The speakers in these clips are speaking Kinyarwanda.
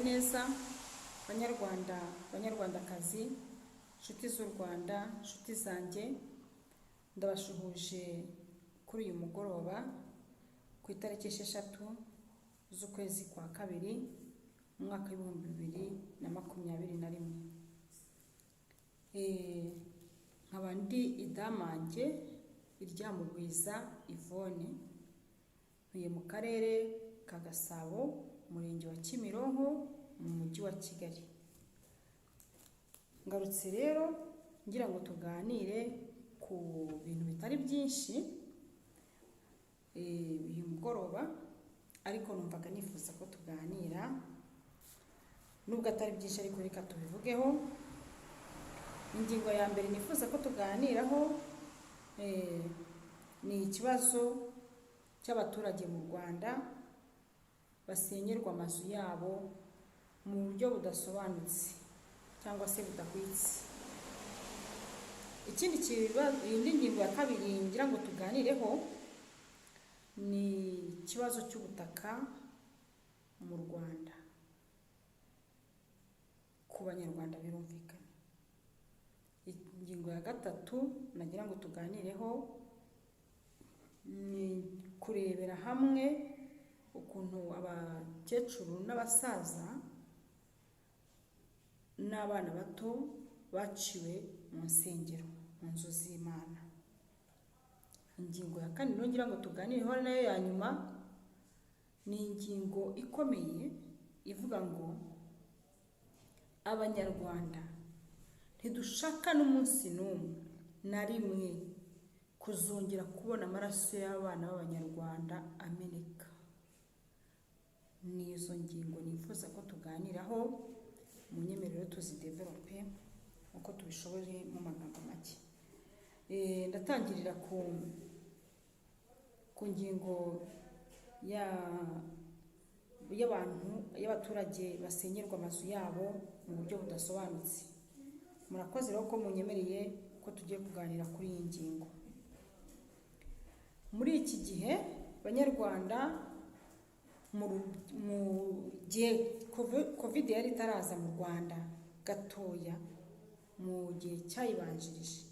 neza banyarwanda banyarwandakazi nshuti z'u Rwanda nshuti zanjye ndabashuhuje kuri uyu mugoroba ku itariki 6 z'ukwezi kwa kabiri umwaka w'2021 nkabandi idamange iryamugwiza Yvonne uye mu karere ka Gasabo umurenge wa Kimironko mu mujyi wa Kigali. Ngarutse rero ngira ngo tuganire ku bintu bitari byinshi uyu mugoroba, ariko numvaga nifuza ko tuganira nubwo atari byinshi ariko reka tubivugeho. Ingingo ya mbere nifuza ko tuganiraho ni ikibazo cy'abaturage mu Rwanda basenyerwa amazu yabo mu buryo budasobanutse cyangwa se budahwitse. Indi ngingo ya kabiri ngira ngo tuganireho ni ikibazo cy'ubutaka mu Rwanda ku banyarwanda birumvikana. Ingingo ya gatatu nagira ngo tuganireho ni kurebera hamwe ukuntu abakecuru n'abasaza n'abana bato baciwe mu nsengero mu nzu z'Imana. Ingingo ya kane ngira ngo tuganireho nayo ya nyuma ni ingingo ikomeye ivuga ngo abanyarwanda ntidushaka n'umunsi n'umwe na rimwe kuzongera kubona amaraso y'abana b'abanyarwanda ameneka. Nizo ngingo nifuza ko tuganiraho mu nyemerero tuzidevelope uko tubishoboye mu magambo make. Ndatangirira ku ngingo y'abaturage basenyerwa amazu yabo mu buryo budasobanutse. Murakoze rero ko munyemereye ko tugiye kuganira kuri iyi ngingo. Muri iki gihe banyarwanda mu gihe covid yari itaraza mu Rwanda gatoya, mu gihe cyayibanjirije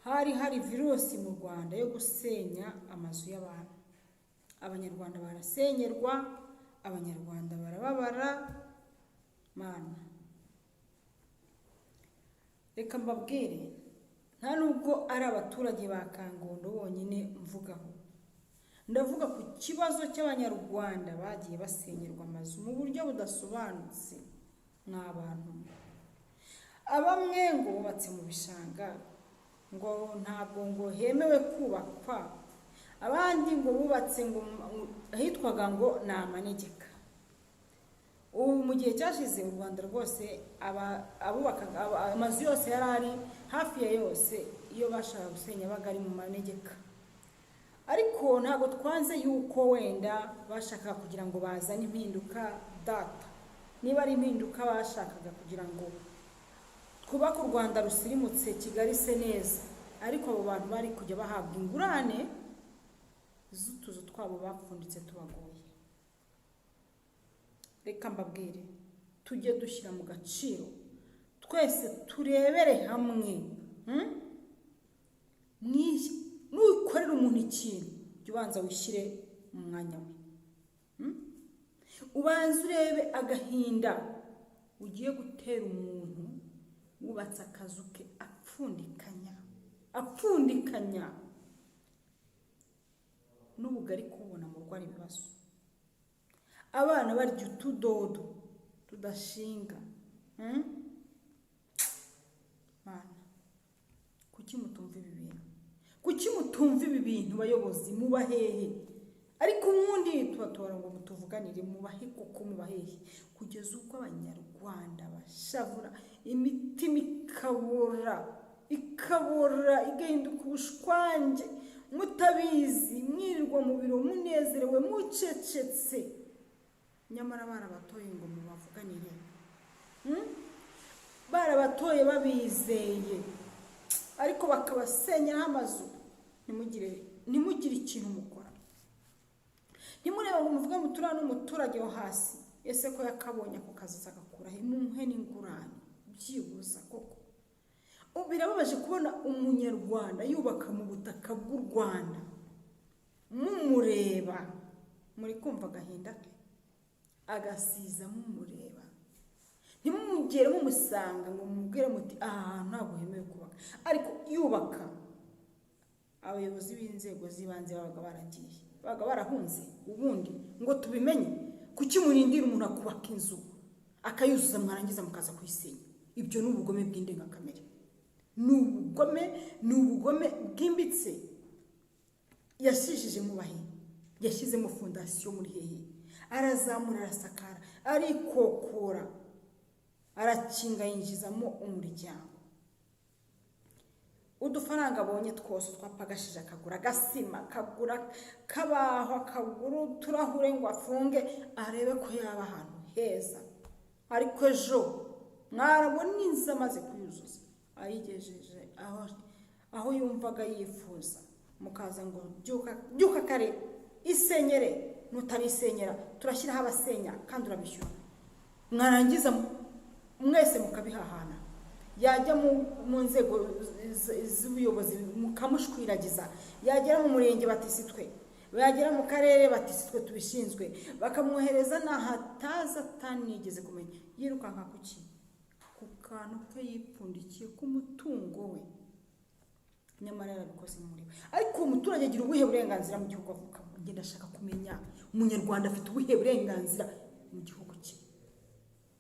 hari virusi mu Rwanda yo gusenya amazu y'abantu. Abanyarwanda barasenyerwa, abanyarwanda barababara. Mana, reka mbabwire, nta nubwo ari abaturage ba Kangondo bonyine mvugaho, ndavuga ku kibazo cy'abanyarwanda bagiye basenyerwa amazu mu buryo budasobanutse. N'abantu abamwe ngo bubatse mu bishanga ngo ntabwo ngo hemewe kubakwa, abandi ngo bubatse ngo ahitwaga ngo ni amanegeka. Ubu mu gihe cyashize u Rwanda rwose abubakaga amazu yose yarari hafi ya yose iyo bashaka gusenya baga ari mu manegeka. Ariko ntabwo twanze yuko wenda bashaka kugira ngo bazane impinduka data, niba ari impinduka bashakaga kugira ngo twubake u Rwanda rusirimutse, Kigali se neza, ariko abo bantu bari kujya bahabwa ingurane z'utuzu twabo bapfunditse tubagoye. Reka mbabwire, tujye dushyira mu gaciro, twese turebere hamwe. Nukorera umuntu ikintu jya ubanza wishyire mu mwanya we, ubanza urebe agahinda ugiye gutera umuntu wubatse akazu ke apfundikanya n'ubugari kubona mu rwari ibibazo, abana barya utudodo tudashinga. Mana, kuki mutumva ibi bintu? Kuki mutumva ibi bintu bayobozi? Mubahehe ariko ubundi tubatora ngo mutuvuganire, mubahe kuko mubahehe kugeza ubwo abanyarwanda bashavura, imitima ikabora igahinduka ubushwange, mutabizi mwirirwa mu biro munezerewe mucecetse, nyamara barabatoye ngo mubavuganire, barabatoye babizeye ariko bakabasenyeraho amazu. Nimugire ikintu mukora, ntimureba ngo muvuga muturana n'umuturage wo hasi ese ko yakabonye ako kazi agakura he mumuhe n'ingurane byibuza koko. Birababaje kubona umunyarwanda yubaka mu butaka bw'u Rwanda mumureba, muri kumva agahinda ke, agasiza mumureba, ntimumugere mumusanga ngo mumubwire muti aha ntabwo hemewe kubaka. Ariko yubaka, abayobozi b'inzego z'ibanze babaga baragiye, babaga barahunze. Ubundi ngo tubimenye, kuki murindira umuntu akubaka inzu akayuzuza mwarangiza mukaza kuyisenya? Ibyo ni ubugome bw'indengakamere, ni ubugome bwimbitse. Yashishije mu bahe, yashyizemo fondasiyo muri hehe, arazamura, arasakara, arikokora, arakinga, yinjizamo umuryango. Udufaranga abonye twose twapagashije, akagura agasima, akagura kabaho, akagura uturahure ngo afunge arebe ko yaba ahantu heza. Ariko ejo mwarabona inzu amaze kuyuzuza, ayigejeje aho yumvaga yifuza, mukaza ngo byuka kare isenyere. Nutabisenyera turashyiraho abasenya kandi urabishyura. Mwarangiza mwese mukabihahana, yajya mu nzego z'ubuyobozi mukamushwiragiza, yagera mu murenge batisitwe, yagera mu karere batisitwe tubishinzwe, bakamwohereza n'ahataza atanigeze kumenya. Yirukanka kuki? Ku kantu ke yipfundikiye ku mutungo we, nyamara yarabikoze muri we. Ariko umuturage agira ubuhe burenganzira mu gihugu avukamo? Ngenda ashaka kumenya, umunyarwanda afite ubuhe burenganzira mu gihugu cye?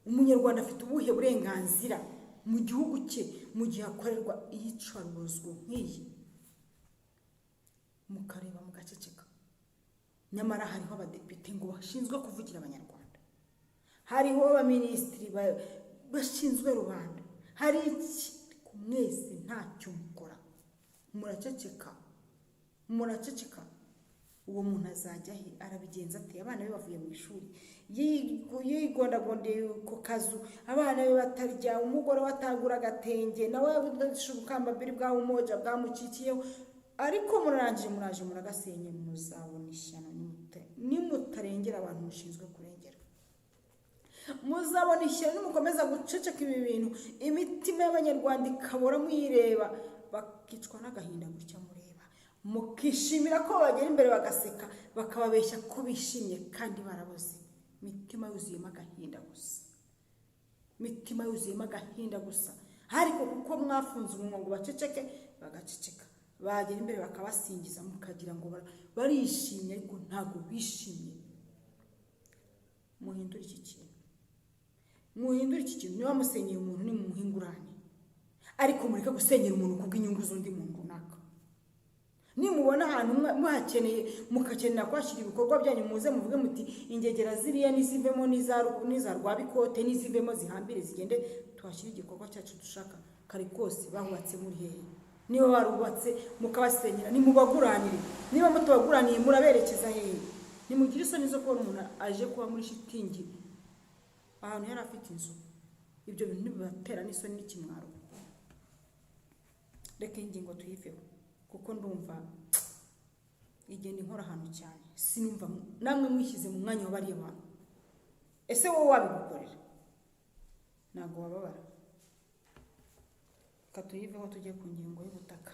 Umunyarwanda afite ubuhe burenganzira mu gihugu cye mu gihe akorerwa iyicarubozo nk'iyi? Mukareba mugaceceka. Nyamara hariho abadepite ngo bashinzwe kuvugira abanyarwanda, hariho abaminisitiri bashinzwe rubanda, hari iki? Mwese ntacyo mukora, muraceceka. Uwo muntu azajya he? Arabigenza ate? Abana be bavuye mu ishuri, yigondagondeye ku kazu, abana be batarya, umugore watagura agatenge, nawe ubukambabiri bwa umoja bwamucikiyeho. Ariko murarangije muraje muragasenye, muzabona ishyano nimutarengera abantu mushinzwe kurengera. Muzabona ishyano nimukomeza guceceka ibi bintu, imitima y'abanyarwanda ikabora muyireba, bakicwa n'agahinda gutya mureba, mukishimira ko bagera imbere bagaseka, bakababeshya ko bishimye kandi baraboze. Mitima yuzuyemo agahinda gusa, ariko kuko mwafunze umunwa ngo baceceke, bagaceceka. Bagera imbere bakabasingiza, mukagira ngo barishimye, ariko ntabwo bishimye. Muhindura iki kintu. Niba musenyeye umuntu ni mumuhingurane, ariko mureke gusenyera umuntu kubw'inyungu z'undi muntu runaka. Nimubona ahantu muhakeneye mukakenera kwashyira ibikorwa byanyu, muze muvuge muti ingegera ziriya nizivemo, niza rwabikote nizivemo, zihambire zigende, tuhashyira igikorwa cyacu dushaka. Kare kose bahubatse muri hehe? Niba barubatse mukabasenyera, nimubaguranire. Niba mutabaguraniye muraberekeza hehe? Nimugire isoni zo kubona umuntu aje kuba muri shitingi ahantu yari afite inzu. Ibyo bintu nibibatera n'isoni n'ikimwaro. Reka ingingo tuyiveho, kuko ndumva igenda inkora ahantu cyane. Sinumva namwe mwishyize mu mwanya wa bariya bantu. Ese wowe wabigukorera? Ntabwo wababara. Reka tuyiveho tujye ku ngingo y'ubutaka.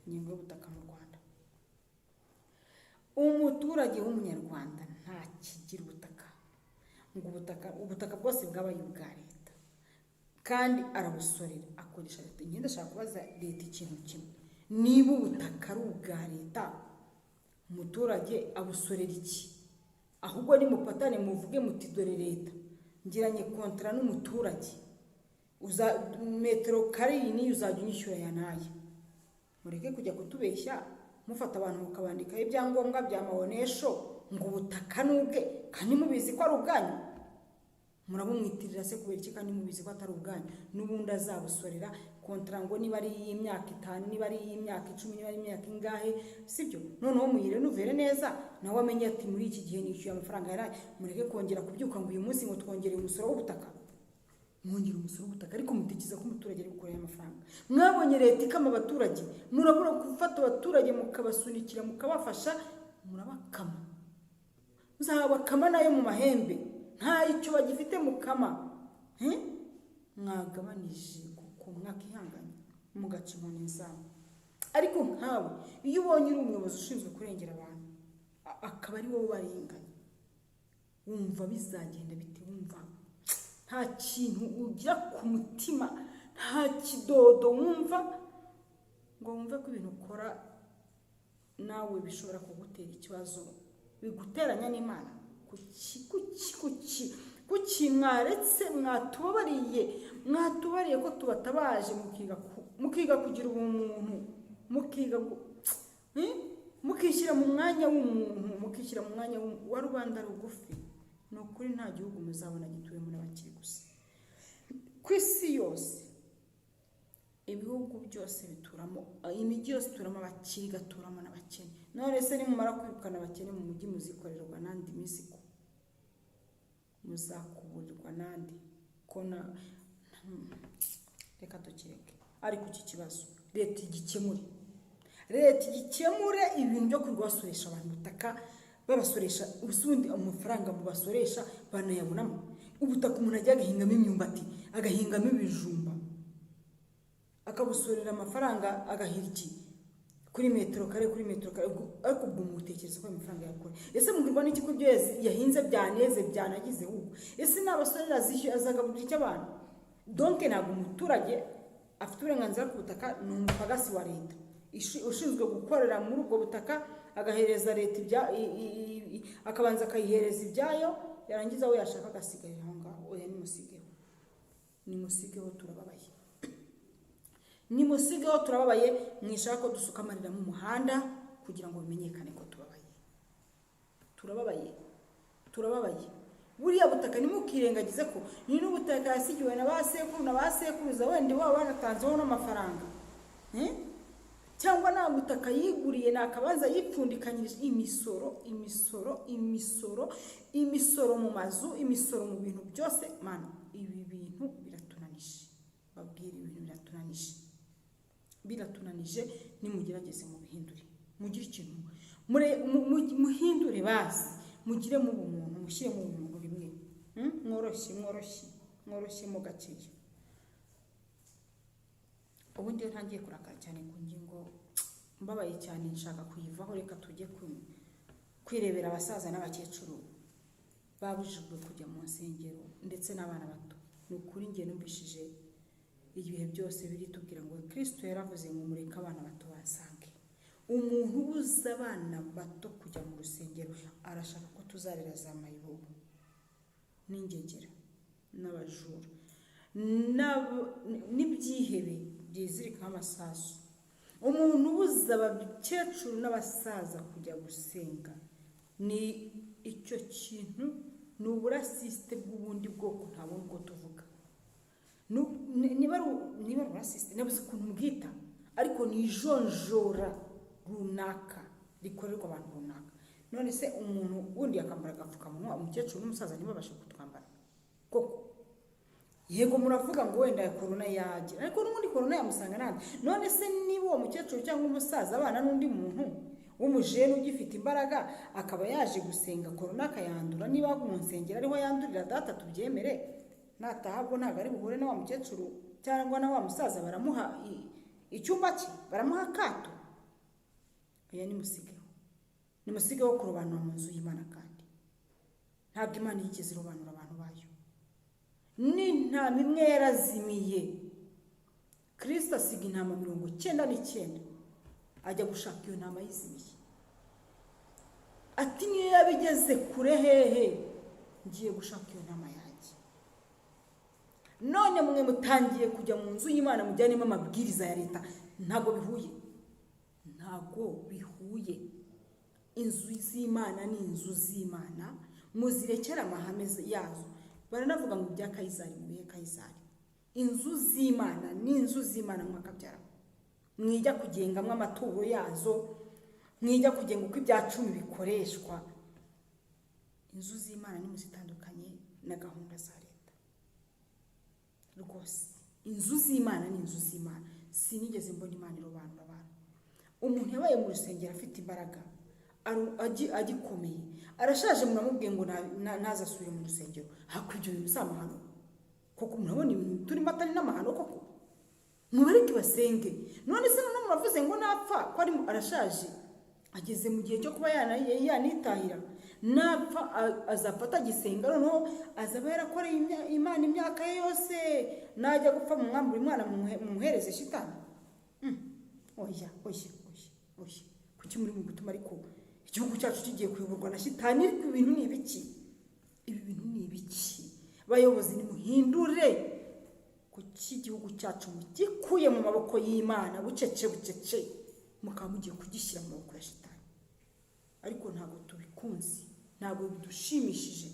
Ingingo y'ubutaka mu Rwanda. Umuturage w'umunyarwanda nta kigira ubutaka, ngo ubutaka bwose bwabaye ubwa leta, kandi arabusorera, akoresha leta. Ngenda ashaka kubaza leta ikintu kimwe: niba ubutaka ari ubwa leta, umuturage abusorera iki? Ahubwo nimupatane muvuge muti dore leta ngiranye kontra n'umuturage, metero kare iyi niyo uzajya unyishyura yanaye. Mureke kujya kutubeshya, mufata abantu mukabandikaho ibyangombwa bya mabonesho ngo ubutaka nubwe kandi mubizi ko ari ubwanyu. Murabumwitirira se kubera iki kandi mubizi ko atari ubwanyu? N'ubundi azabusorera kontra, ngo niba ari y'imyaka 5, niba ari y'imyaka 10, niba ari imyaka ingahe, sibyo? Noneho muyire nuvere neza, nawe amenye ati muri iki gihe nishyuye amafaranga yaraye. Mureke kongera kubyuka ngo uyu munsi ngo twongereye umusoro w'ubutaka. Mwongera umusoro w'ubutaka, ariko mutikiza ko umuturage ari gukorera amafaranga. Mwabonye leta ikama abaturage, murabura gufata abaturage mukabasunikira mukabafasha, murabakama. Muzabakama nayo mu mahembe, nta icyo bagifite mukama, mwagabanije kuko mwakihanganye mugaca inkoni zabo. Ariko nkawe iyo ubonye uri umuyobozi ushinzwe kurengera abantu akaba ari wowe barenganya, wumva bizagenda bite? Wumva nta kintu ugira ku mutima, nta kidodo wumva ngo wumve ko ibintu ukora nawe bishobora kugutera ikibazo, biguteranya n'Imana. Kuki mwaretse mwatubariye ko tubatabaje mukiga kugira ubumuntu, mukishyira mu mwanya w'umuntu, mukishyira mu mwanya wa rubanda rugufi. Ni ukuri nta gihugu muzabona gituyemo n'abakiri gusa. Ku isi yose ibihugu byose bituramo, imijyi yose ituramo abakiri, gaturamo n'abakene. None se nimumara kwirukana abakene mu mujyi muzikorerwa n'andi mizigo, muzakuburirwa n'andi kona. Reka tukireke. Ariko iki kibazo leta igikemure ibintu byo kurwasoresha abantu ubutaka, babasoresha ubusundi amafaranga mu basoresha banayabonamo. Ubutaka umuntu ajya agahingamo imyumbati, agahingamo ibijumba, akabusorera amafaranga agahiriki kuri metero kare, ariko ubwo mutekereza ko amafaranga yakora. Ese mugirwa n'iki ko ibyo yahinze byaneze byanagize ubu? Ese n'abasorera zishyuye azagaburira icyo abantu? Donc ntabwo umuturage afite uburenganzira ku butaka, ni umupagasi wa leta ushinzwe gukorera muri ubwo butaka, agahereza leta akabanza akayihereza ibyayo, yarangiza we yashaka agasigarira aho ngaho. Oya, nimusigeho turababaye. Mwishaka ko dusuka amarira mu muhanda kugira ngo bimenyekane ko turababaye. Buriya butaka nimukirengagize ko ni n'ubutaka yasigiwe na basekuruza, wenda waba banatanzeho n'amafaranga, cyangwa nta butaka yiguriye, nakabanza yipfundikanyirije imisoro mu mazu, imisoro mu bintu byose. Mana, ibi bintu biratunanije, babwira ibintu biratunanije. Nimugerageze mubihindure, mugire ikintu muhindure, basi mugire mu bumuntu, mushyire mu bumuntu rimwe, mworoshye mu gakeya. Ubundi ntangiye kurakara cyane ku ngingo, mbabaye cyane, nshaka kuyivaho. Reka tujye kwirebera abasaza n'abakecuru babujijwe kujya mu nsengero, ndetse n'abana bato. Ni ukuri njye numvishije ibihe byose biri tubwira ngo Kristo yaravuze ngo mureke abana bato basange. Umuntu ubuza abana bato kujya mu rusengero arashaka ko tuzarera za mayibobo n'ingegera n'abajura n'ibyihebe byizirika amasasu. Umuntu ubuza abakecuru n'abasaza kujya gusenga, ni icyo kintu, ni uburasiste bw'ubundi bwoko, nta bundi bwo tuvuga. Niba urasiste nabuze ukuntu mbwita, ariko ni ijonjora runaka rikorerwa abantu runaka. None se umuntu wundi yakambara agapfukamunwa, umukecuru n'umusaza ntibabashe kutwambara koko? Yego muravuga ngo wenda ya corona yagira, ariko n'ubundi corona yamusanga nande. None se niba uwo mukecuru cyangwa umusaza abana n'undi muntu w'umujene ugifite imbaraga akaba yaje gusenga, corona akayandura, niba mu nsengero ariho yandurira, data tubyemere, nataha bwo ntabwo ari buhure na wa mukecuru cyangwa na wa musaza baramuha icyumba cye, baramuha akato. Oya, nimusigeho kurobanura mu nzu y'Imana, kandi ntabwo Imana yigeze irobanura abantu bayo. N'intama imwe yarazimiye, Kristo asiga intama 99 ajya gushaka iyo ntama yizimiye. Ati niyo yabigeze kure, hehe ngiye gushaka iyo ntama yanjye. None mwe mutangiye kujya mu nzu y'Imana mujyanemo amabwiriza ya leta, ntago bihuye. Inzu z'Imana ni inzu z'Imana, muzirekera amahame yazo. Baranavuga ngo bya Kayizari mubihe Kayizari. Inzu z'Imana ni inzu z'Imana mwakabyara. Mwijya kugengamwe amaturo yazo, mwijya kugenga uko ibya 10 bikoreshwa. Inzu z'Imana ni muzitandukanye na gahunda za leta. Rwose inzu z'Imana ni inzu z'Imana. Sinigeze mbona Imana irobanura abantu. Umuntu yabaye mu rusengero afite imbaraga, agikomeye, arashaje, muramubwiye ngo ntazasubire mu rusengero. Hakurya ibintu by'amahano koko, murabona ibintu turimo atari n'amahano koko? Mubareke basenge. None se none muravuze ngo napfa ko arashaje, ageze mu gihe cyo kuba yanitahira, napfa azafata gisenga, noneho azaba yarakoreye Imana imyaka ye yose, najya gupfa mu mwambura Imana mumuhereze shitani. Oya, kuki muri mu gutuma ariko igihugu cyacu kigiye kuyoborwa na shitani? Ariko ibintu ni ibiki? Ibi bintu ni ibiki? Bayobozi nimuhindure. Kuki igihugu cyacu gikuye mu maboko y'Imana bucece mukaba mugiye kugishyira mu maboko ya shitani? Ariko ntabwo tubikunze, ntabwo bidushimishije.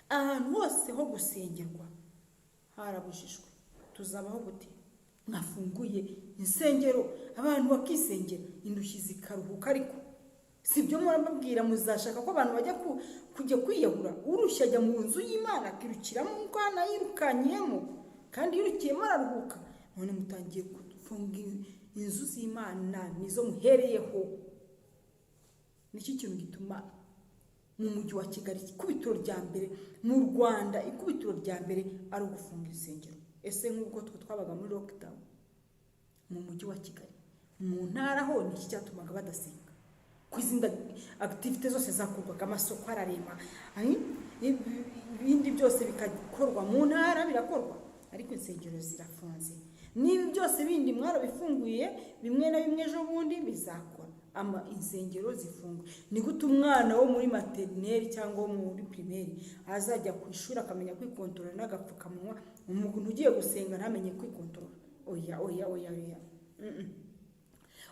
Ahantu hose ho gusengerwa harabujijwe. Tuzabaho gute? Mwafunguye insengero abantu bakisengera, indushyi zikaruhuka. Ariko sibyo murababwira, muzashaka ko abantu bajya kujya kwiyahura? Urushya ajya mu nzu y'Imana akirukiramo umwana yirukanyemo, kandi yirukiyemo araruhuka. None mutangiye gufunga inzu z'Imana, nizo muhereyeho. Niki kintu gituma mu mujyi wa Kigali ikubitiro rya mbere mu Rwanda, ikubitiro rya mbere ari ugufunga insengero? Ese nk'uko twabaga muri lockdown mu mujyi wa Kigali, mu ntara ho niki cyatumaga badasenga? Kwizinda activite zose zakorwaga, amasoko ararema, ibindi byose bikakorwa mu ntara birakorwa, ariko insengero zirafunze. Niba byose bindi mwarabifunguye bimwe na bimwe ejo bundi bizakora, insengero zifunga. Ni gute umwana wo muri maternelle cyangwa muri primaire azajya ku ishuri akamenya kwikontorora n'agapfukamunwa, umuntu ugiye gusenga ntamenye kwikontorora?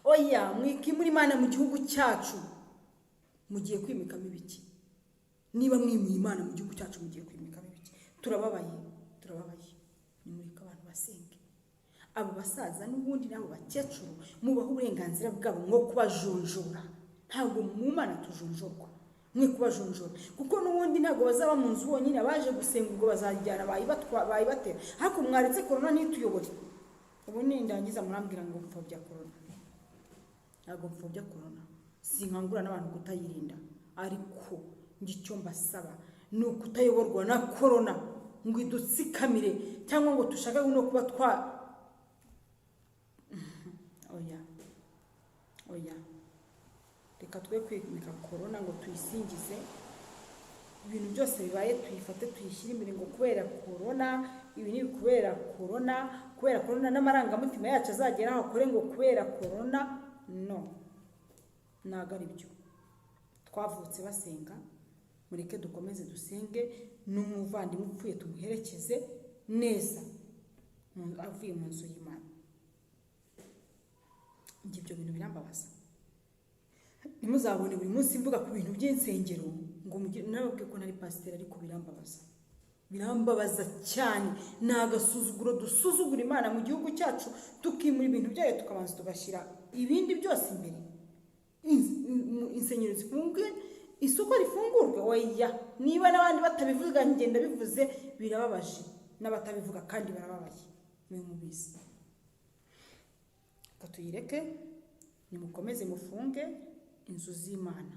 Oya, mwikimura Imana mu gihugu cyacu, mugiye kwimikamo ibiki? Niba mwimuye Imana mu gihugu cyacu, mugiye kwimikamo ibiki? Turababaye. Nimureke abantu basenge. Abo basaza n'ubundi nabo bakecuru, mubaho uburenganzira bwabo mwo kubajonjora. Ntabwo mu Mana tujonjorwa, mwe kubajonjora, kuko n'ubundi ntabwo bazaba mu nzu bonyine baje gusenga, ubwo bazajyana bayibatera. Hako mwaretse corona ntituyobore. Ubu nindangiza murambwira ngo mfobya corona. Ntabwo mfobya corona, sinkangura n'abantu kutayirinda, ariko ngicyo mbasaba ni ukutayoborwa na corona ngo idutsikamire, cyangwa ngo tushaka no kuba oya. Reka twe kwimika corona ngo tuyisingize. Ibintu byose bibaye tuyifate tuyishyire imbere ngo kubera corona, ibi ni kubera corona, n'amarangamutima yacu azagera aho akore ngo kubera corona. No, ntago ari byo. Twavutse basenga, mureke dukomeze dusenge. N'umuvandimwe upfuye tumuherekeze neza avuye mu nzu y'Imana. Ibyo bintu birambabaza. Nimuzabone buri munsi mvuga ku bintu by'insengero ngo nababwe ko nari pasiteri, ariko birambabaza cyane. Nagasuzuguro dusuzugura Imana mu gihugu cyacu, tukimura ibintu byayo tukabanza tugashyira ibindi byose imbere. Insengero zifunguye, isoko rifungurwe. Oya, niba n'abandi batabivuga ngenda bivuze, birababaje. N'abatabivuga kandi barababaye, mwe mubizi. Katuyireke, nimukomeze mufunge inzu z'Imana.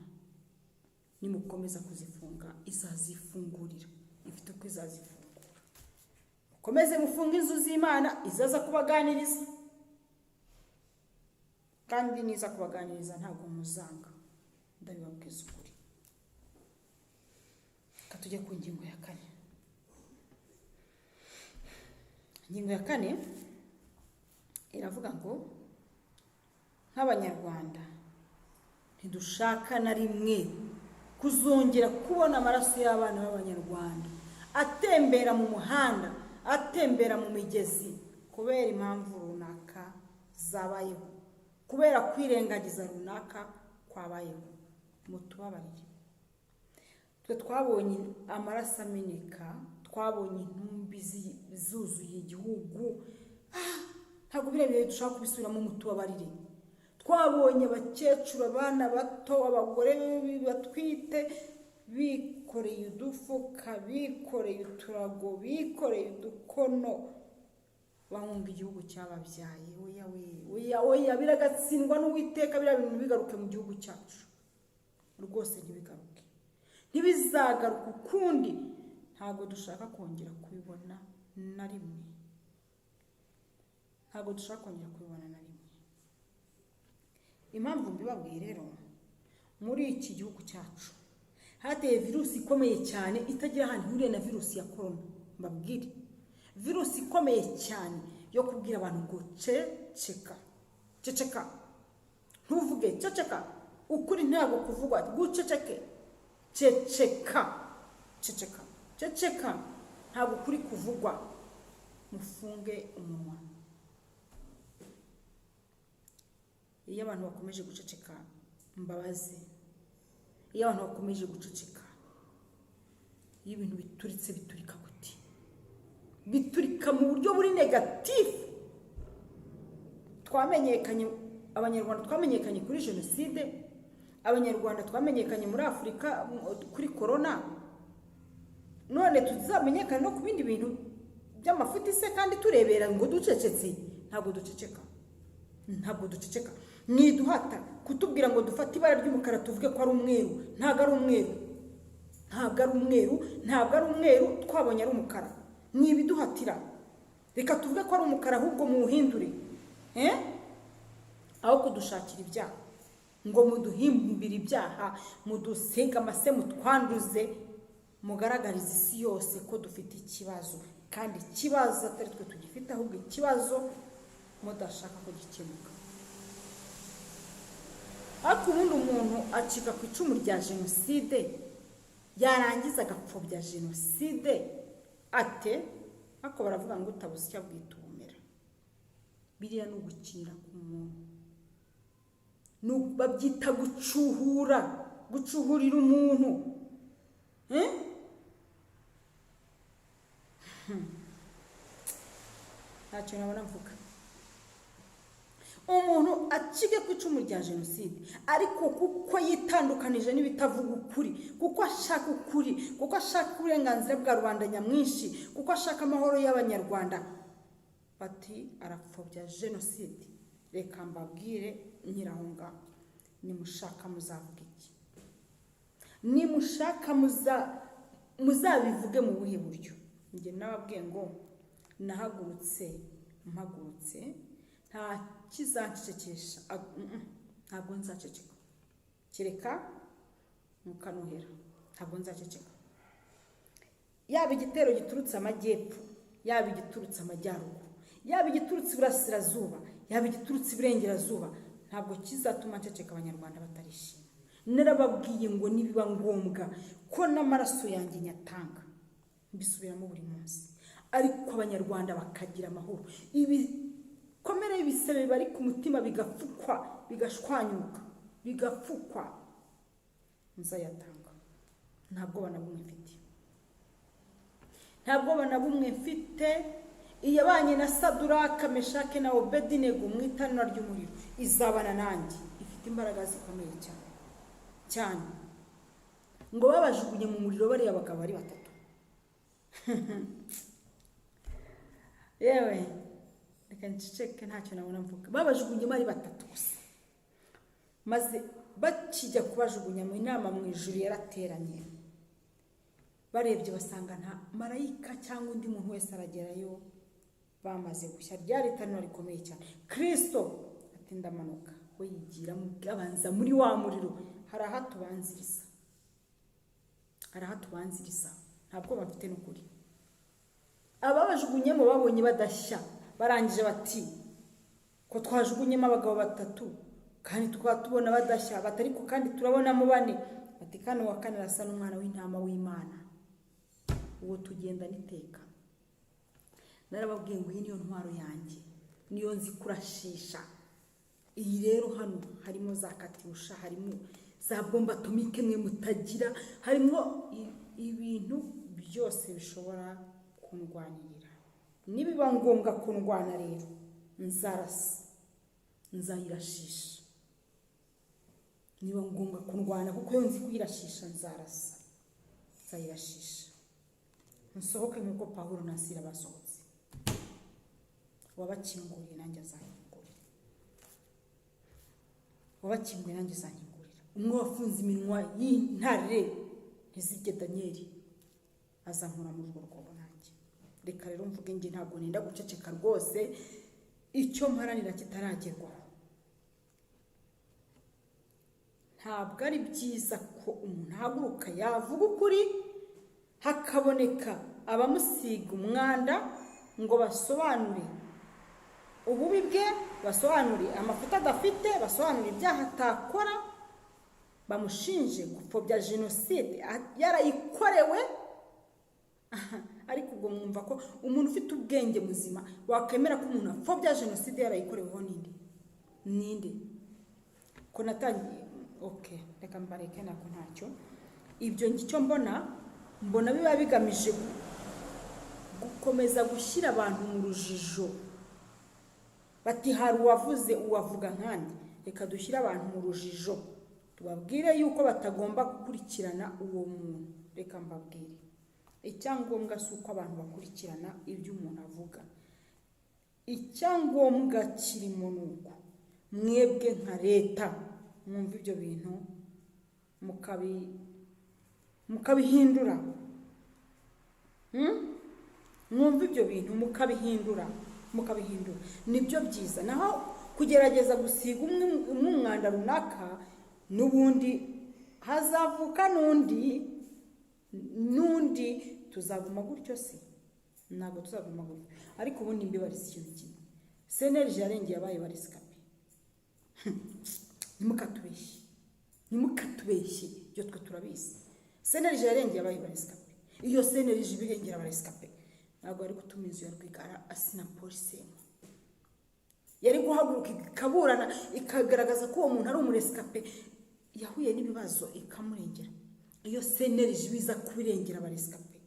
Nimukomeza kuzifunga, izazifungurira, ifite uko izazifungura. Mukomeze mufunge inzu z'Imana, izaza kubaganiriza, kandi niza kubaganiriza ntabwo muzanga, ndabibabwiza ukuri. Katujye ku ngingo ya 4. Ingingo ya 4 iravuga ngo nk'Abanyarwanda ntidushaka na rimwe kuzongera kubona amaraso y'abana b'Abanyarwanda atembera mu muhanda, atembera mu migezi, kubera impamvu runaka zabayeho, kubera kwirengagiza runaka kwabayeho. Mutubabarire. Twe twabonye amaraso ameneka, twabonye intumbi zuzuye igihugu. Ntabwo birebeye dushaka kubisubiramo, mutubabarire. Twabonye abakecuru, abana bato, abagore batwite bikoreye udufuka, bikoreye uturago, bikoreye udukono, bahunga igihugu cyababyaye. Oya, biragatsindwa n'Uwiteka, biriya bintu bigaruke mu gihugu cyacu. rwose ntibigaruke, ntibizagaruka ukundi. Ntabwo dushaka kongera kubibona na rimwe, ntabwo dushaka kongera kubibona na rimwe. Impamvu mbibabwiye rero, muri iki gihugu cyacu hateye virusi ikomeye cyane itagira ahantu ihuriye na virusi ya korona. Mbabwire, virusi ikomeye cyane yo kubwira abantu ngo ceceka, ceceka, ntuvuge, ceceka, ukuri ntabwo kuvugwa, guceceke, ceceka, ceceka, ceceka, ntabwo kuri kuvugwa, mufunge umunwa. Iyo abantu bakomeje guceceka, mbabazi, iyo abantu bakomeje guceceka, iyo ibintu bituritse biturika gute? Biturika mu buryo buri negatifu. Twamenyekanye, abanyarwanda twamenyekanye kuri jenoside, abanyarwanda twamenyekanye muri Afurika kuri corona, none tuzamenyekana no ku bindi bintu by'amafuti se kandi turebera ngo ducecetse? Ntabwo duceceka, ntabwo duceceka. Niduhata kutubwira ngo dufate ibara ry'umukara tuvuge ko ari umweru, ntabwo ari umweru, ntabwo ari umweru, ntabwo ari umweru, twabonye ari umukara. Nibiduhatira, reka tuvuge ko ari umukara, ahubwo muwuhindure, aho kudushakira ibyaha ngo muduhimbire ibyaha, mudusiga amase, mutwanduze, mugaragariza isi yose ko dufite ikibazo, kandi ikibazo atari twe tugifite, ahubwo ikibazo mudashaka ko gikemuka. Ariko ubundi umuntu acika ku icumu rya jenoside, yarangiza agapfobya jenoside ate? Ariko baravuga ngo utabusya bwitumira. Biriya ni ugukinira ku muntu, babyita gucuhura, gucuhurira umuntu. Ntacyo nabona mvuga. Umuntu acike ku icumu rya jenoside, ariko kuko yitandukanije n'ibitavuga ukuri, kuko ashaka ukuri, kuko ashaka uburenganzira bwa rubanda nyamwinshi, kuko ashaka amahoro y'abanyarwanda, bati arapfobya jenoside. Reka mbabwire nyirahunga, nimushaka muzavuga iki? Nimushaka muzabivuge mu buhe buryo? Njye nababwiye ngo nahagurutse mpagurutse, nta kizancecekesha, ntabwo nzaceceka, kereka mukanuhera, ntabwo nzaceceka. Yaba igitero giturutse amajyepfo, yaba igiturutse amajyaruguru, yaba igiturutse iburasirazuba, yaba igiturutse iburengerazuba, ntabwo kizatuma nceceka abanyarwanda batarishima. Narababwiye ngo nibiba ngombwa ko n'amaraso yanjye nyatanga, mbisubiramo buri munsi, ariko abanyarwanda bakagira amahoro. Ibikomere y'ibisebe bari ku mutima bigapfukwa, bigashwanyuka, bigapfukwa, nzayatanga. Ntabwo bana bumwe mfite, ntabwo bana bumwe mfite. Iyabanye na Saduraka, Meshake na Obedinego mu itanura ry'umuriro, izabana nanjye. Ifite imbaraga zikomeye cyane cyane. Ngo babajugunye mu muriro bariya abagabo bari batatu. Yewe, reka nceceke, ntacyo nabona mvuga. Babajugunye bari batatu gusa, maze bakijya kubajugunya mu inama mu ijuru yarateranye, barebye basanga nta marayika cyangwa undi muntu wese aragerayo, bamaze gushya. Ryari itanura rikomeye cyane. Kristo ati ndamanuka, we yigira abanza muri wa muriro. Hari ahatubanziriza, hari ahatubanziriza, ntabwo bafite n'ukuri. Ababajugunyemo babonye badashya, barangije bati ko twajugunyemo abagabo batatu kandi tukaba tubona badashya, batari ko kandi turabonamo bane, bati kandi uwa kane arasa n'umwana w'intama w'Imana, uwo tugenda niteka. Narababwiye ngo iyi niyo ntwaro yanjye, niyo nzi kurashisha. Iyi rero hano harimo za katyusha, harimo za bomba atomike mwe mutagira, harimo ibintu byose bishobora kundwanirira. Nibiba ngombwa kundwana rero, nzarasa, nzayirashisha. Niba ngombwa kundwana kuko yo nzi kuyirashisha, nzarasa, nzayirashisha. Nsohoke nk'uko Pawulo na Sila basohotse. Wabakinguriye nanjye azanyingurira, wabakinguriye nanjye azanyingurira. umwe wafunze iminwa y'intare ntizirye Daniyeli azankura mu rugo rwabo nanjye. Reka rero mvuge nge ntabwo nenda guceceka rwose icyo mparanira kitaragerwaho. Ntabwo ari byiza ko umuntu ahaguruka yavuga ukuri hakaboneka abamusiga umwanda ngo basobanure ububi bwe, basobanure amafuta adafite, basobanure ibyaha atakora, bamushinje gupfobya jenoside yarayikorewe. Ariko ubwo mwumva ko umuntu ufite ubwenge muzima wakemera ko umuntu apfobya jenoside yarayikoreweho ninde? Ko natangiye reka mbareke nako ntacyo. Ibyo ngicyo mbona biba bigamije gukomeza gushyira abantu mu rujijo. Bati hari uwavuze uwavuga nkandi, reka dushyire abantu mu rujijo, tubabwire yuko batagomba gukurikirana uwo muntu. Reka mbabwire icyangombwa si uko abantu bakurikirana ibyo umuntu avuga. Icyangombwa kirimo nuko mwebwe nka leta mwumva ibyo bintu mukabihindura. Mwumva ibyo bintu mukabihindura nibyo byiza. Naho kugerageza gusiga umwanda runaka, n'ubundi hazavuka n'undi tuzaguma gutyo se? Ntabwo tuzaguma gutyo. Ariko ubundi mbibariza ikintu kimwe, CNLG yarengeye abaye barisikape. Nimukatubeshye ibyo twe turabizi. CNLG yarengeye abaye barisikape. Iyo CNLG ibirengera abarisikape ntabwo ari gutuma inzu ya Rwigara asina polisi. Yari guhaguruka ikaburana ikagaragaza ko uwo muntu ari umuresikape yahuye n'ibibazo ikamurengera. Iyo CNLG biza kubirengera abaresikape.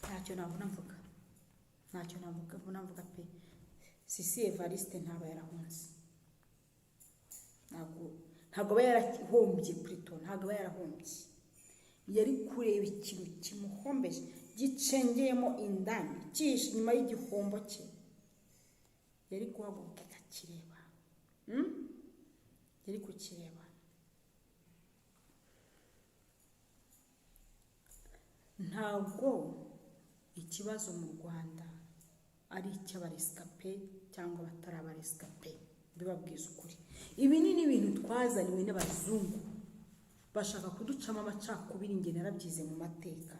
Ntacyo navuga pe. Sisi Evariste ntaba yarahunze. Ntabwo aba yarahombye Pluto, ntabwo aba yarahombye. Yari kureba ikintu kimuhombeje gicengeyemo indani cyishe nyuma y'igihombo cye. Yari guhaguruka akakireba. Yari kukireba. Ntabwo ikibazo mu Rwanda ari icy'abaresikape cyangwa abatari abaresikape. Bibabwiza ukuri, ibi ni ibintu twazaniwe n'abazungu bashaka kuducamo amacakubiri. Nge narabyize mu mateka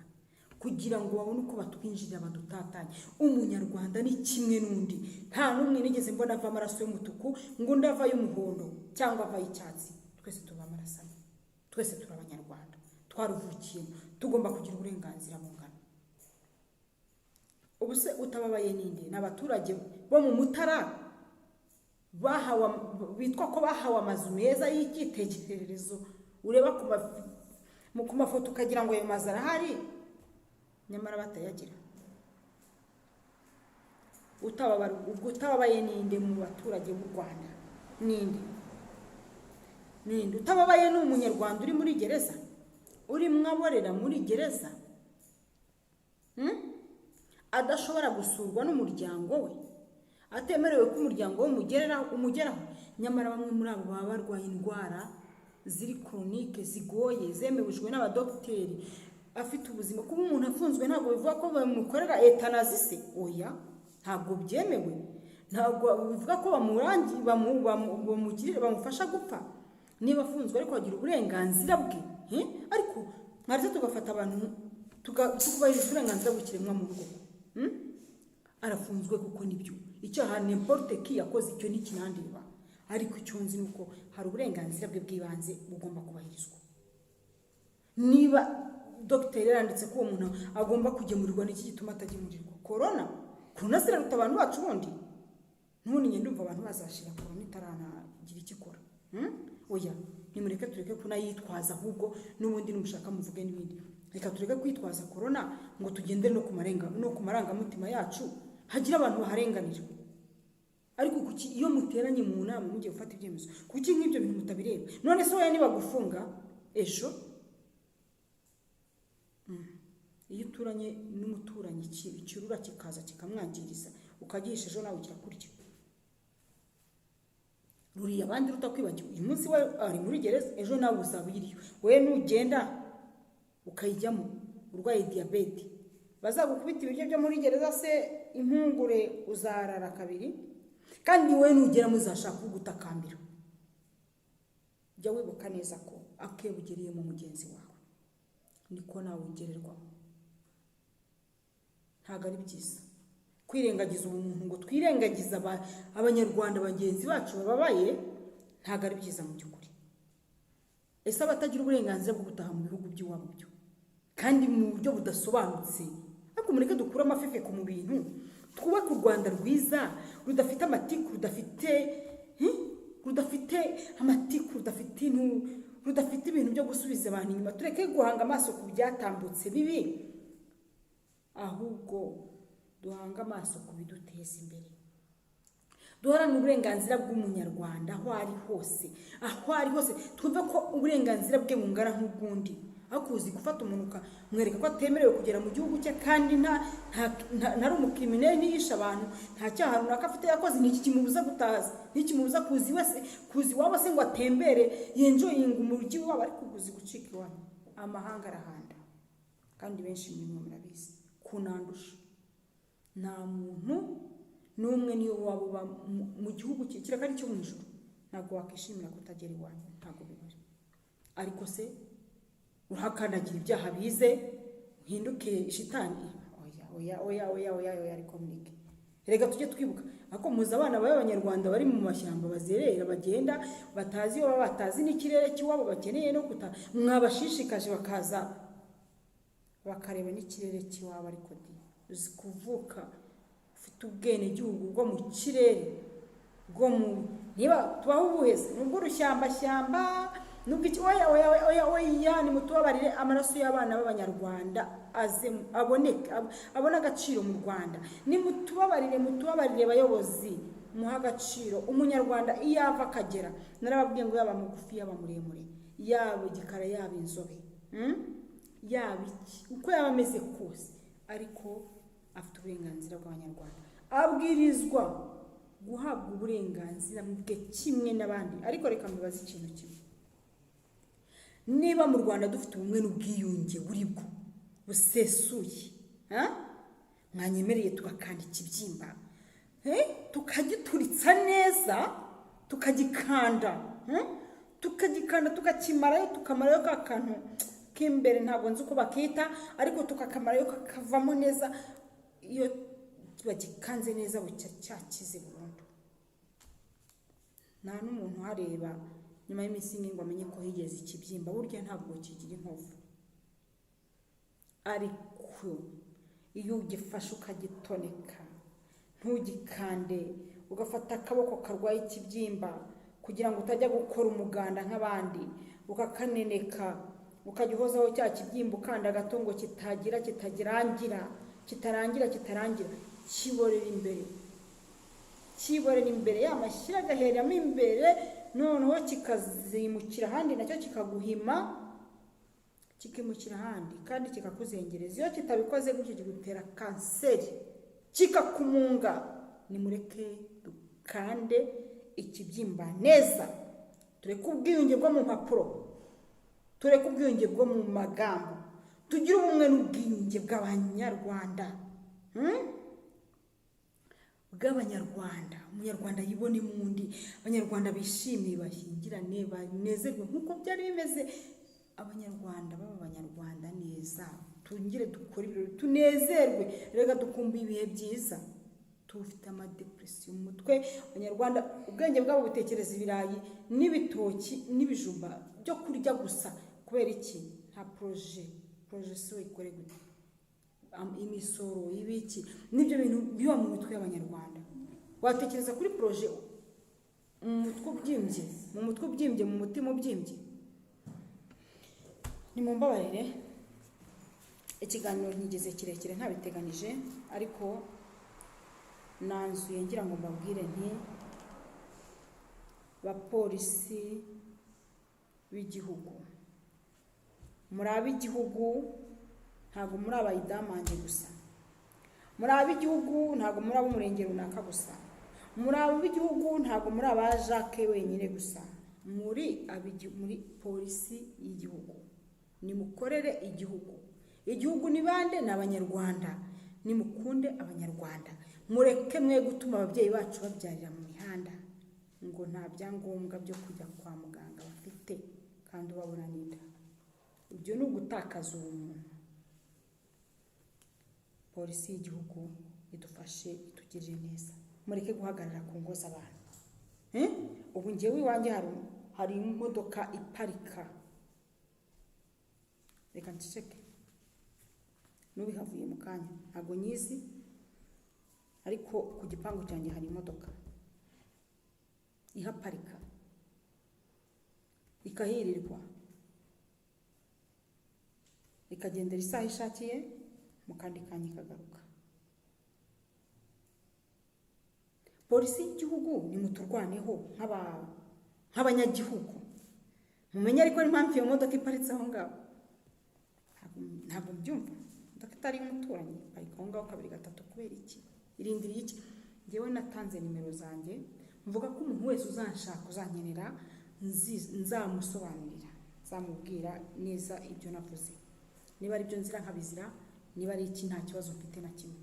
kugira ngo babone uko batwinjirira badutatanye. Umunyarwanda ni kimwe n'undi, nta n'umwe nigeze mbona ava amaraso y'umutuku ngo ndava y'umuhondo cyangwa ava y'icyatsi. Twese tuba amaraso, twese turi abanyarwanda, twaruvukiyemo, tugomba kugira uburenganzira bungana. Ubuse utababaye ninde? N'abaturage bo mu Mutara bitwa ko bahawe amazu meza y'icyitegererezo. Ureba ku mafoto ukagira ngo ayo mazu arahari, nyamara batayagira. Utababaye ninde mu baturage b'u Rwanda? Ninde? Utababaye ni umunyarwanda uri muri gereza, uri mwaborera muri gereza, adashobora gusurwa n'umuryango we, atemerewe ko umuryango we umugeraho. Nyamara bamwe muri abo baba barwaye indwara ziri chronique zigoye zemejwe n'abadokiteri, afite ubuzima. Kuba umuntu afunzwe ntabwo bivuga ko bamukorera euthanasie. Oya, ntabwo byemewe. Ntabwo bivuga ko bamufasha gupfa. Niba afunzwe ariko agira uburenganzira bwe. Ariko mwarize tugafata abantu tukubahiriza uburenganzira bw'ikiremwa muntu koko. Arafunzwe kuko nibyo icyaha n'importe qui yakoze icyo ni kinandeba. Ariko icyo nzi nuko hari uburenganzira bwe bw'ibanze bugomba kubahirizwa. Niba dogiteri yaranditse ko uwo muntu agomba kugemurirwa, n'iki gituma atagemurirwa? Corona ziraruta abantu bacu bundi. None njye ndumva abantu bazashira corona itaranagira ikikora. Oya, nimureke tureke kunayitwaza, ahubwo n'ubundi numushaka muvuge n'ibindi. Reka tureke kwitwaza corona ngo tugendere no ku marangamutima yacu, hagira abantu baharenganira. Ariko kuki iyo muteranye mu nama mugiye gufata ibyemezo, kuki nk'ibyo bintu mutabireba? None se niba gufunga ejo, iyo uturanye n'umuturanyi ikirura kikaza kikamwangiriza, ukagihisha ejo nawe kirakurya. ruriya abandi rutakwibagiwe. Uyu munsi we ari muri gereza, ejo nawe uzaba uyiriyo. We nugenda ukayijyamo urwaye diyabete, bazagukubita ibiryo byo muri gereza se impungure uzarara kabiri, kandi we nugera muzashaka kugutakambira. Jya wibuka neza ko akebugereye mu mugenzi wawe niko nawe ugererwaho. Ntabwo ari byiza kwirengagiza umuntu ngo twirengagiza abanyarwanda bagenzi bacu bababaye, ntabwo ari byiza mu by'ukuri. Ese abatagira uburenganzira bwo gutaha mu bihugu by'iwabo byo kandi mu buryo budasobanutse, ariko mureke dukure amafefeko mu bintu, twubake u Rwanda rwiza rudafite amatiku, rudafite amatiku, rudafite ibintu byo gusubiza abantu inyuma. Tureke guhanga amaso ku byatambutse bibi, ahubwo duhanga amaso ku biduteza imbere. Duharanire uburenganzira bw'umunyarwanda aho ari hose, twumve ko uburenganzira bwe bungana nk'ubwundi. Ariko uzi gufata umuntu ukamwereka ko atemerewe kugera mu gihugu cye kandi ntari umukriminali niyisha abantu, nta cyaha runaka afite yakoze, n'iki kimubuza gutaza, n'ikimubuza kuzi iwabo se ngo atembere yenjoyinga umujyi wabo, ariko uzi gucika iwabo. Amahanga arahanda kandi benshi muri mwe murabizi kunandusha. Nta muntu n'umwe niyo waba uba mu gihugu cye kirakari cyo mu ijuru, ntabwo wakishimira kutagera iwanyu, ntabwo biburi. Ariko se urakandagira ibyaha bize uhinduke shitani? Oya ariko mureke. Rega tujye twibuka ako muza abana b'abanyarwanda bari mu mashyamba bazerera bagenda batazi iyo batazi n'ikirere cy'iwabo bakeneye no mwabashishikaje bakaza bakareba n'ikirere cy'iwabo. Ariko uzi kuvuka ufite ubwene gihugu bwo mu kirere bwo mu niba tubaho ubuheze nubwo rushyamba nubwo iki oya ni mutubabarire amaraso y'abana b'abanyarwanda abona agaciro mu Rwanda. Ni mutubabarire bayobozi, muha agaciro umunyarwanda iyo ava akagera. Narababwiye ngo yaba mugufi yaba muremure, yaba igikara yaba inzobe, yaba iki uko yaba ameze kose, ariko afite uburenganzira bw'abanyarwanda, abwirizwa guhabwa uburenganzira bwe kimwe n'abandi. Ariko reka mbibaze ikintu kimwe, niba mu Rwanda dufite ubumwe n'ubwiyunge buri bwo busesuye, mwanyemereye tugakanda ikibyimba, tukagituritsa neza, tukagikanda tukakimarayo, tukamarayo ka kantu k'imbere, ntabwo nzi uko bakita, ariko tukakamarayo kakavamo neza. Iyo bagikanze neza bucya cyakize burundu, nta n'umuntu hareba nyuma y'iminsi ngo amenye ko higeze ikibyimba. Burya ntabwo kigira inkovu, ariko iyo ugifashe ukagitoneka ntugikande, ugafata akaboko karwaye ikibyimba kugira ngo utajya gukora umuganda nk'abandi, ukakaneneka ukagihozaho cya kibyimba ukanda gato ngo kitarangira, kiborera imbere yamashyira agaheramo imbere, noneho kikazimukira ahandi nacyo kikaguhima, kikimukira ahandi kandi kikakuzengereza. Iyo kitabikoze gutyo kigutera kanseri, kikakumunga. Nimureke dukande ikibyimba neza, tureke ubwiyunge bwo mu mpapuro, tureke ubwiyunge bwo mu magambo, tugire ubumwe n'ubwiyunge bw'abanyarwanda, bw'abanyarwanda. Umunyarwanda yibone mundi, abanyarwanda bishimiye, bahingirane, banezerwe nk'uko byari bimeze. Abanyarwanda abanyarwanda neza, tungire dukore ibirori tunezerwe. Rega dukumbuye ibihe byiza, tufite amadepresiyo mu mutwe. Abanyarwanda ubwenge bwabo butekereza ibirayi n'ibitoki n'ibijumba byo kurya gusa. Kubera iki? Nta projet so ikore gute, imisoro ibiki nibyo bintu biba mu mitwe y'abanyarwanda. Watekereza kuri projet mu mutwe ubyimbye, mu mutima ubyimbye. Nimumbabarire ikiganiro nkigeze kirekire ntabiteganije, ariko nanzuye ngira ngo mbabwire nti bapolisi b'igihugu, muri ab'igihugu, ntabwo muri abayidamange gusa, muri ab'igihugu, ntabwo muri ab'umurenge runaka gusa, muri abo b'igihugu ntabwo muri aba Jacques wenyine gusa, muri polisi y'igihugu, nimukorere igihugu. Igihugu ni bande? Ni abanyarwanda. Nimukunde abanyarwanda, mureke mwe gutuma ababyeyi bacu babyarira mu mihanda ngo nta byangombwa byo kujya kwa muganga bafite kandi babura n'inda. Ibyo ni ugutakaza ubumuntu. Polisi y'igihugu idufashe, itugirire neza, mureke guhagarara ku ngo z'abantu. Ubu njyewe iwanjye hari imodoka iparika, reka nceceke n'ubihavuye mu kanya, ntabwo nyizi, ariko ku gipangu cyanjye hari imodoka ihaparika ikahirirwa ikagendera isaha ishakiye, mu kandi kanya ikagaruka. Polisi y'igihugu nimuturwaneho nk'abanyagihugu, mumenye ariko n'impamvu iyo modoka iparitse aho ngaho. Ntabwo mbyumva, imodoka itari umuturanyi ariko aho ngaho kabiri gatatu, kubera iki? Irindiriye iki? Njyewe natanze nimero zanjye, mvuga ko umuntu wese uzanshaka, uzankenera, nzamusobanurira, nzamubwira neza ibyo navuze, niba ari byo nzira nkabizira, niba ari iki nta kibazo mfite na kimwe.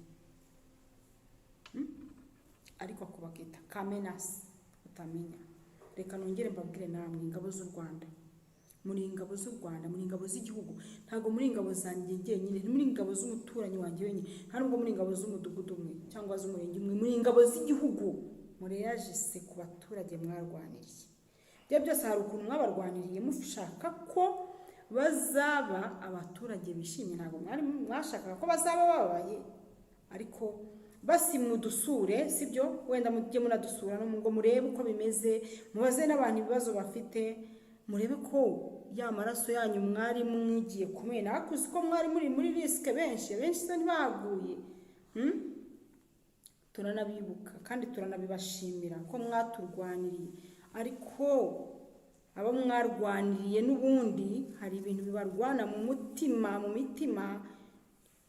Ariko ako bakita kamenasi utamenya. Reka nongere mbabwire namwe, ingabo z'u Rwanda, muri ingabo z'u Rwanda, muri ingabo z'igihugu, ntabwo muri ingabo zanjye njyenyine, muri ingabo z'umuturanyi wanjye wenyine, ntabwo muri ingabo z'umudugudu umwe cyangwa z'umurenge umwe, muri ingabo z'igihugu. Mureyajise ku baturage mwarwaniriye. Ibyo byose hari ukuntu mwabarwaniriye mushaka ko bazaba abaturage bishimye, ntabwo mwashakaga ko bazaba babaye, ariko basimwe udusure, sibyo? Wenda mujye munadusura no ngo murebe uko bimeze, mubaze n'abantu ibibazo bafite, murebe ko ya maraso yanyu mwari mwigiye kumena, akuzi ko mwari muri risike, benshi se ntibaguye. Turanabibuka kandi turanabibashimira ko mwaturwaniriye, ariko abo mwarwaniriye n'ubundi hari ibintu bibarwana mu mitima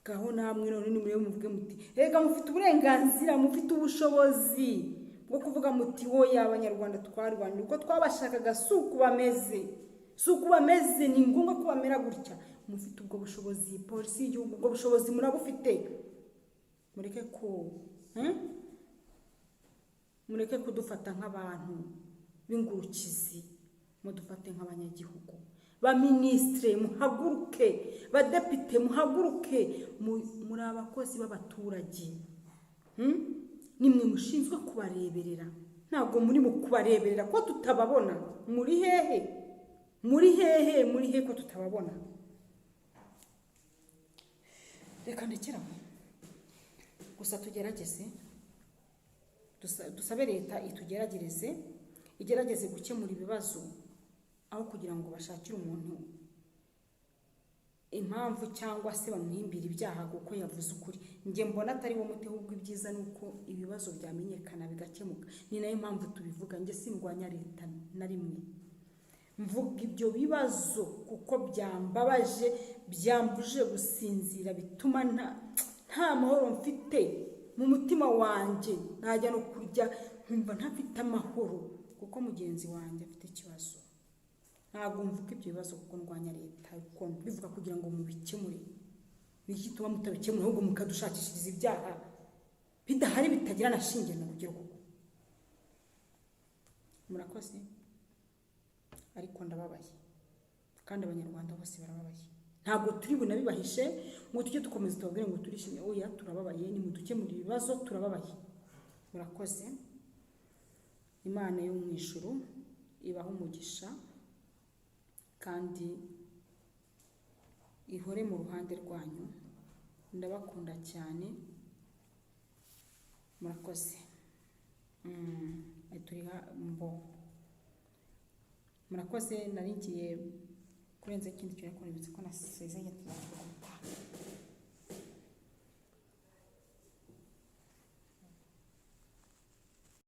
gaho namwe none nimurebe muvuge muti ega mufite uburenganzira, mufite ubushobozi bwo kuvuga muti wowe abanyarwanda twarwanira uko twabashakaga, suku bameze, ni ngombwa ko bamera gutya. Mufite ubwo bushobozi, polisi y'igihugu ubwo bushobozi murabufite. Mureke kudufata nk'abantu b'ingurukizi, mudufate nk'abanyagihugu. Ba ministre muhaguruke, ba depite muhaguruke, muri abakozi b'abaturage. Nimwe mushinzwe kubareberera, ntabwo muri mu kubareberera ko tutababona. Muri hehe ko tutababona? Reka ndekeraho gusa, tugerageze dusabe leta igerageze gukemura ibibazo, aho kugira ngo bashakire umuntu impamvu cyangwa se bamuhimbira ibyaha kuko yavuze ukuri. Njye mbona atari wo muti, ahubwo ibyiza nuko ibibazo byamenyekana bigakemuka. Ni nayo mpamvu tubivuga. Njye sindwanya leta na rimwe, mvuga ibyo bibazo kuko byambabaje, byambuje gusinzira, bituma nta mahoro mfite mu mutima wanjye, najya no kurya nkumva ntafite amahoro kuko mugenzi wanjye afite ikibazo. Ntabwo mvuga ibyo bibazo kuko ndwanya leta, kuko bivuga kugira ngo mubikemure. Bigituma mutabikemura ahubwo mukadushakishiriza ibyaha bidahari, bitagira na shinge na rugero. Murakoze, ariko ndababaye kandi abanyarwanda bose barababaye. Ntabwo turi bunabibahishe ngo tujye dukomeza tubabwire ngo turishimye. Oya, turababaye, ni mudukemurira ibibazo, turababaye. Murakoze. Imana yo mu ijuru ibaho umugisha kandi ihore mu ruhande rwanyu. Ndabakunda cyane. Murakoze. Murakoze, naringiye kurenza ikindi cyo yakunze ko nasezeye.